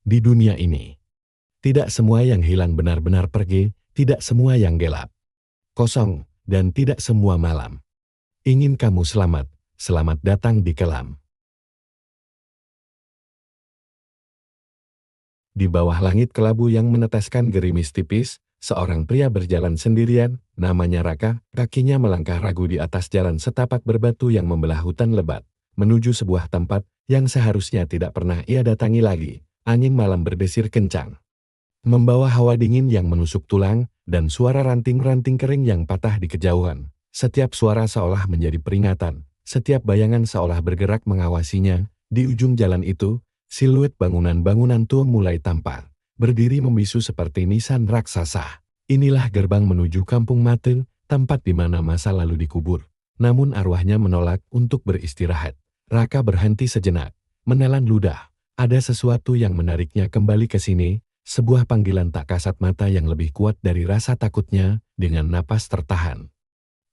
di dunia ini. Tidak semua yang hilang benar-benar pergi, tidak semua yang gelap, kosong, dan tidak semua malam. Ingin kamu selamat, selamat datang di kelam. Di bawah langit kelabu yang meneteskan gerimis tipis, seorang pria berjalan sendirian, namanya Raka, kakinya melangkah ragu di atas jalan setapak berbatu yang membelah hutan lebat, menuju sebuah tempat yang seharusnya tidak pernah ia datangi lagi. Angin malam berdesir kencang, membawa hawa dingin yang menusuk tulang, dan suara ranting-ranting kering yang patah di kejauhan. Setiap suara seolah menjadi peringatan, setiap bayangan seolah bergerak mengawasinya. Di ujung jalan itu, siluet bangunan-bangunan tua mulai tampak, berdiri membisu seperti nisan raksasa. Inilah gerbang menuju Kampung Mate, tempat di mana masa lalu dikubur. Namun arwahnya menolak untuk beristirahat. Raka berhenti sejenak, menelan ludah. Ada sesuatu yang menariknya kembali ke sini, sebuah panggilan tak kasat mata yang lebih kuat dari rasa takutnya. Dengan napas tertahan,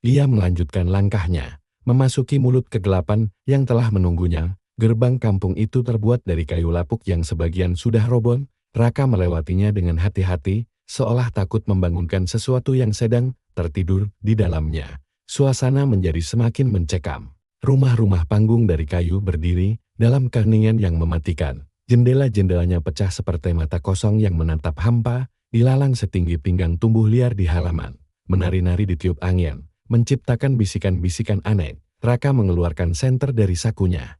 ia melanjutkan langkahnya, memasuki mulut kegelapan yang telah menunggunya. Gerbang kampung itu terbuat dari kayu lapuk yang sebagian sudah roboh. Raka melewatinya dengan hati-hati, seolah takut membangunkan sesuatu yang sedang tertidur di dalamnya. Suasana menjadi semakin mencekam. Rumah-rumah panggung dari kayu berdiri dalam keheningan yang mematikan. Jendela-jendelanya pecah seperti mata kosong yang menatap hampa. Ilalang setinggi pinggang tumbuh liar di halaman, menari-nari ditiup angin, menciptakan bisikan-bisikan aneh. Raka mengeluarkan senter dari sakunya.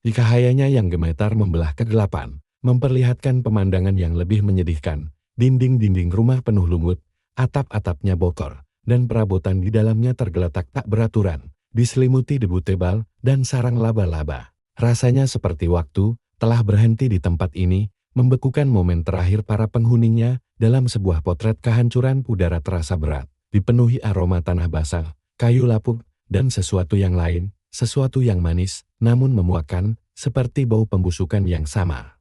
Cahayanya yang gemetar membelah kegelapan, memperlihatkan pemandangan yang lebih menyedihkan. Dinding-dinding rumah penuh lumut, atap-atapnya bocor, dan perabotan di dalamnya tergeletak tak beraturan, diselimuti debu tebal dan sarang laba-laba. Rasanya seperti waktu telah berhenti di tempat ini, membekukan momen terakhir para penghuninya. Dalam sebuah potret kehancuran, udara terasa berat, dipenuhi aroma tanah basah, kayu lapuk, dan sesuatu yang lain, sesuatu yang manis, namun memuakkan, seperti bau pembusukan yang samar.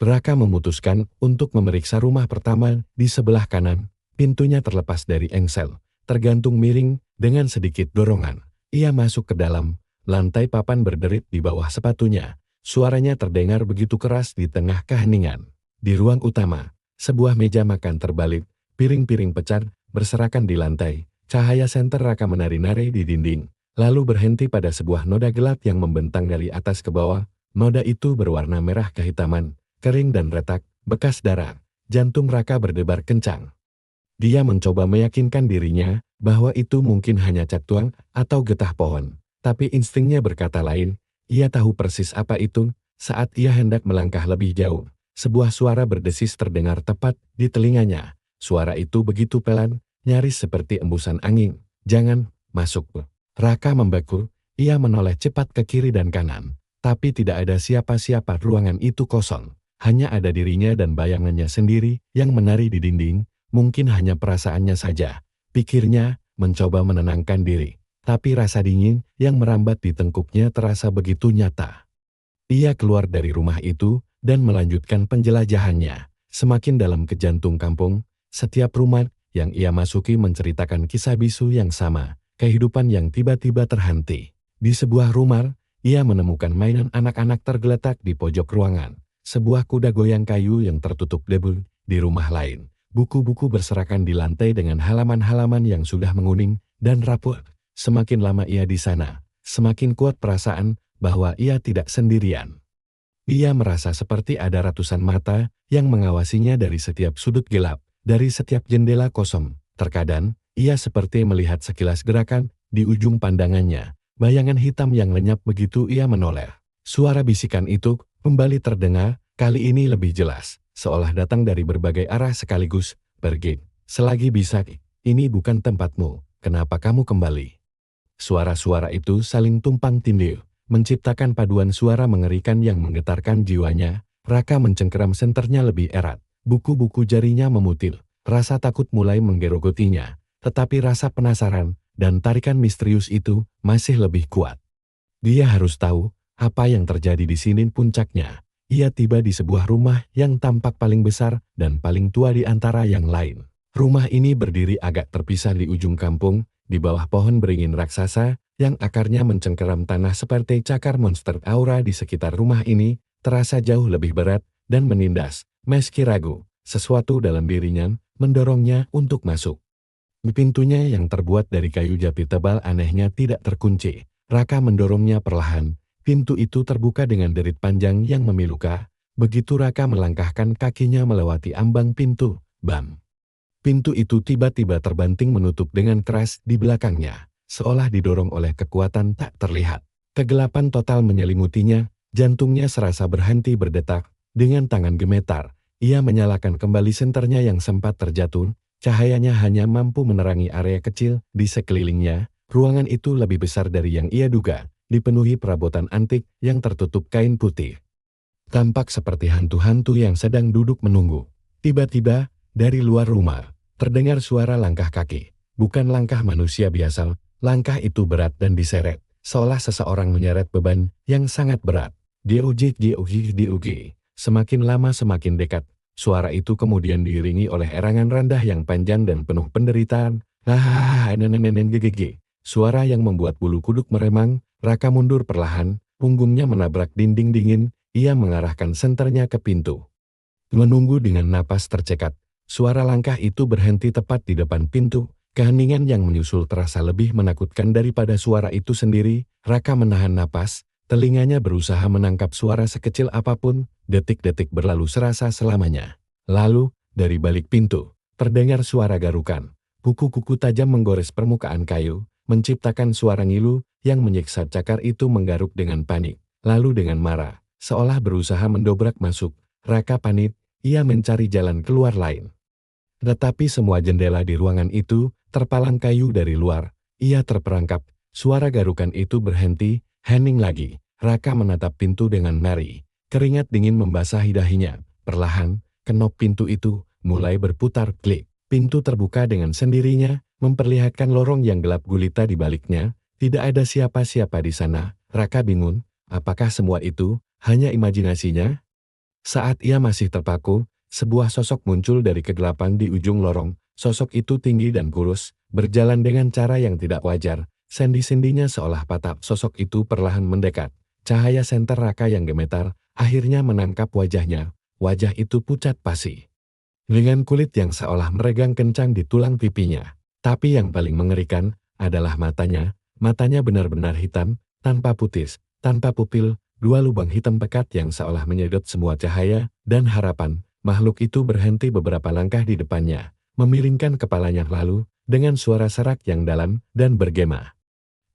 Raka memutuskan untuk memeriksa rumah pertama di sebelah kanan. Pintunya terlepas dari engsel, tergantung miring dengan sedikit dorongan. Ia masuk ke dalam, lantai papan berderit di bawah sepatunya. Suaranya terdengar begitu keras di tengah keheningan. Di ruang utama, sebuah meja makan terbalik, piring-piring pecah berserakan di lantai. Cahaya senter Raka menari-nari di dinding, lalu berhenti pada sebuah noda gelap yang membentang dari atas ke bawah. Noda itu berwarna merah kehitaman, kering dan retak, bekas darah. Jantung Raka berdebar kencang. Dia mencoba meyakinkan dirinya bahwa itu mungkin hanya catuan atau getah pohon. Tapi instingnya berkata lain. Ia tahu persis apa itu. Saat ia hendak melangkah lebih jauh, sebuah suara berdesis terdengar tepat di telinganya. Suara itu begitu pelan, nyaris seperti embusan angin. "Jangan masuk." Raka membeku. Ia menoleh cepat ke kiri dan kanan. Tapi tidak ada siapa-siapa. Ruangan itu kosong. Hanya ada dirinya dan bayangannya sendiri yang menari di dinding. Mungkin hanya perasaannya saja, pikirnya, mencoba menenangkan diri. Tapi rasa dingin yang merambat di tengkuknya terasa begitu nyata. Ia keluar dari rumah itu dan melanjutkan penjelajahannya. Semakin dalam ke jantung kampung, setiap rumah yang ia masuki menceritakan kisah bisu yang sama, kehidupan yang tiba-tiba terhenti. Di sebuah rumah, ia menemukan mainan anak-anak tergeletak di pojok ruangan. Sebuah kuda goyang kayu yang tertutup debu. Di rumah lain, buku-buku berserakan di lantai dengan halaman-halaman yang sudah menguning dan rapuh. Semakin lama ia di sana, semakin kuat perasaan bahwa ia tidak sendirian. Ia merasa seperti ada ratusan mata yang mengawasinya dari setiap sudut gelap, dari setiap jendela kosong. Terkadang, ia seperti melihat sekilas gerakan di ujung pandangannya, bayangan hitam yang lenyap begitu ia menoleh. Suara bisikan itu kembali terdengar, kali ini lebih jelas, seolah datang dari berbagai arah sekaligus. "Pergi, selagi bisa. Ini bukan tempatmu. Kenapa kamu kembali?" Suara-suara itu saling tumpang tindih, menciptakan paduan suara mengerikan yang menggetarkan jiwanya. Raka mencengkeram senternya lebih erat. Buku-buku jarinya memutil. Rasa takut mulai menggerogotinya. Tetapi rasa penasaran dan tarikan misterius itu masih lebih kuat. Dia harus tahu apa yang terjadi di sini. Puncaknya, ia tiba di sebuah rumah yang tampak paling besar dan paling tua di antara yang lain. Rumah ini berdiri agak terpisah di ujung kampung, di bawah pohon beringin raksasa yang akarnya mencengkeram tanah seperti cakar monster. Aura di sekitar rumah ini terasa jauh lebih berat dan menindas. Meski ragu, sesuatu dalam dirinya mendorongnya untuk masuk. Pintunya yang terbuat dari kayu jati tebal anehnya tidak terkunci. Raka mendorongnya perlahan. Pintu itu terbuka dengan derit panjang yang memilukan. Begitu Raka melangkahkan kakinya melewati ambang pintu, bam! Pintu itu tiba-tiba terbanting menutup dengan keras di belakangnya, seolah didorong oleh kekuatan tak terlihat. Kegelapan total menyelimutinya, jantungnya serasa berhenti berdetak. Dengan tangan gemetar, ia menyalakan kembali senternya yang sempat terjatuh. Cahayanya hanya mampu menerangi area kecil di sekelilingnya. Ruangan itu lebih besar dari yang ia duga, dipenuhi perabotan antik yang tertutup kain putih. Tampak seperti hantu-hantu yang sedang duduk menunggu. Tiba-tiba, dari luar rumah, terdengar suara langkah kaki. Bukan langkah manusia biasa, langkah itu berat dan diseret, seolah seseorang menyeret beban yang sangat berat. Diuji. Semakin lama semakin dekat. Suara itu kemudian diiringi oleh erangan rendah yang panjang dan penuh penderitaan. Suara yang membuat bulu kuduk meremang. Raka mundur perlahan, punggungnya menabrak dinding dingin. Ia mengarahkan senternya ke pintu. Menunggu dengan napas tercekat. Suara langkah itu berhenti tepat di depan pintu. Keheningan yang menyusul terasa lebih menakutkan daripada suara itu sendiri. Raka menahan napas. Telinganya berusaha menangkap suara sekecil apapun. Detik-detik berlalu serasa selamanya. Lalu, dari balik pintu, terdengar suara garukan. Kuku-kuku tajam menggores permukaan kayu, menciptakan suara ngilu yang menyiksa. Cakar itu menggaruk dengan panik. Lalu dengan marah, seolah berusaha mendobrak masuk. Raka panik, ia mencari jalan keluar lain. Tetapi semua jendela di ruangan itu terpalang kayu dari luar. Ia terperangkap. Suara garukan itu berhenti. Hening lagi. Raka menatap pintu dengan ngeri. Keringat dingin membasahi dahinya. Perlahan, kenop pintu itu mulai berputar klik. Pintu terbuka dengan sendirinya, memperlihatkan lorong yang gelap gulita di baliknya. Tidak ada siapa-siapa di sana. Raka bingung, apakah semua itu hanya imajinasinya? Saat ia masih terpaku, sebuah sosok muncul dari kegelapan di ujung lorong. Sosok itu tinggi dan kurus, berjalan dengan cara yang tidak wajar. Sendi-sendinya seolah patah. Sosok itu perlahan mendekat. Cahaya senter Raka yang gemetar akhirnya menangkap wajahnya. Wajah itu pucat pasi, dengan kulit yang seolah meregang kencang di tulang pipinya. Tapi yang paling mengerikan adalah matanya. Matanya benar-benar hitam, tanpa putis, tanpa pupil, dua lubang hitam pekat yang seolah menyedot semua cahaya dan harapan. Makhluk itu berhenti beberapa langkah di depannya, memiringkan kepalanya lalu, dengan suara serak yang dalam dan bergema.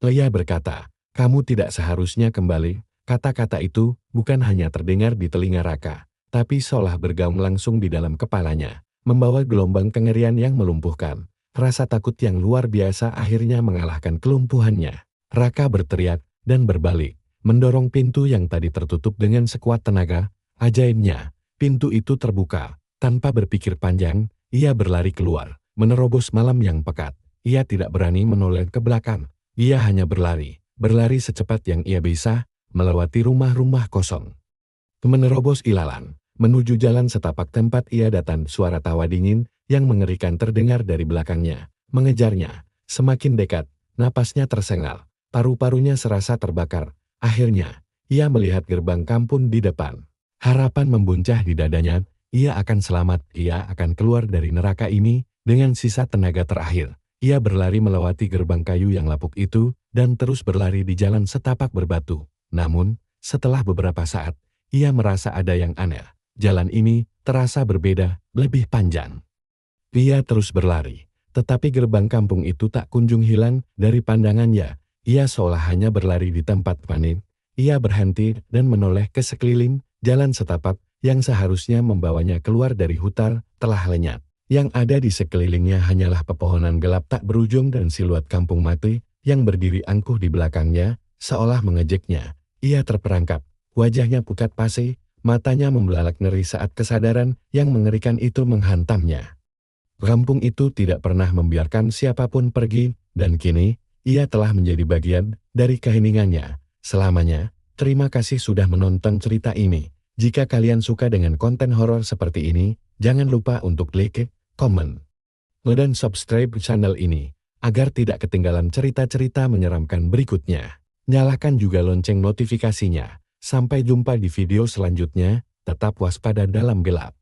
Ia berkata, "Kamu tidak seharusnya kembali." Kata-kata itu bukan hanya terdengar di telinga Raka, tapi seolah bergaung langsung di dalam kepalanya, membawa gelombang kengerian yang melumpuhkan. Rasa takut yang luar biasa akhirnya mengalahkan kelumpuhannya. Raka berteriak dan berbalik, mendorong pintu yang tadi tertutup dengan sekuat tenaga. Ajaibnya, pintu itu terbuka. Tanpa berpikir panjang, ia berlari keluar, menerobos malam yang pekat. Ia tidak berani menoleh ke belakang. Ia hanya berlari secepat yang ia bisa, melewati rumah-rumah kosong. Menerobos ilalang, menuju jalan setapak tempat ia datang. Suara tawa dingin yang mengerikan terdengar dari belakangnya, mengejarnya. Semakin dekat, napasnya tersengal, paru-parunya serasa terbakar. Akhirnya, ia melihat gerbang kampung di depan. Harapan membuncah di dadanya, ia akan selamat, ia akan keluar dari neraka ini dengan sisa tenaga terakhir. Ia berlari melewati gerbang kayu yang lapuk itu, dan terus berlari di jalan setapak berbatu. Namun, setelah beberapa saat, ia merasa ada yang aneh. Jalan ini terasa berbeda, lebih panjang. Ia terus berlari, tetapi gerbang kampung itu tak kunjung hilang dari pandangannya. Ia seolah hanya berlari di tempat panik. Ia berhenti dan menoleh ke sekeliling. Jalan setapak yang seharusnya membawanya keluar dari hutan telah lenyap. Yang ada di sekelilingnya hanyalah pepohonan gelap tak berujung dan siluet kampung mati yang berdiri angkuh di belakangnya, seolah mengejeknya. Ia terperangkap, wajahnya pucat pasi, matanya membelalak ngeri saat kesadaran yang mengerikan itu menghantamnya. Kampung itu tidak pernah membiarkan siapapun pergi, dan kini, ia telah menjadi bagian dari keheningannya selamanya. Terima kasih sudah menonton cerita ini. Jika kalian suka dengan konten horor seperti ini, jangan lupa untuk like, komen, dan subscribe channel ini, agar tidak ketinggalan cerita-cerita menyeramkan berikutnya. Nyalakan juga lonceng notifikasinya. Sampai jumpa di video selanjutnya. tetap waspada dalam gelap.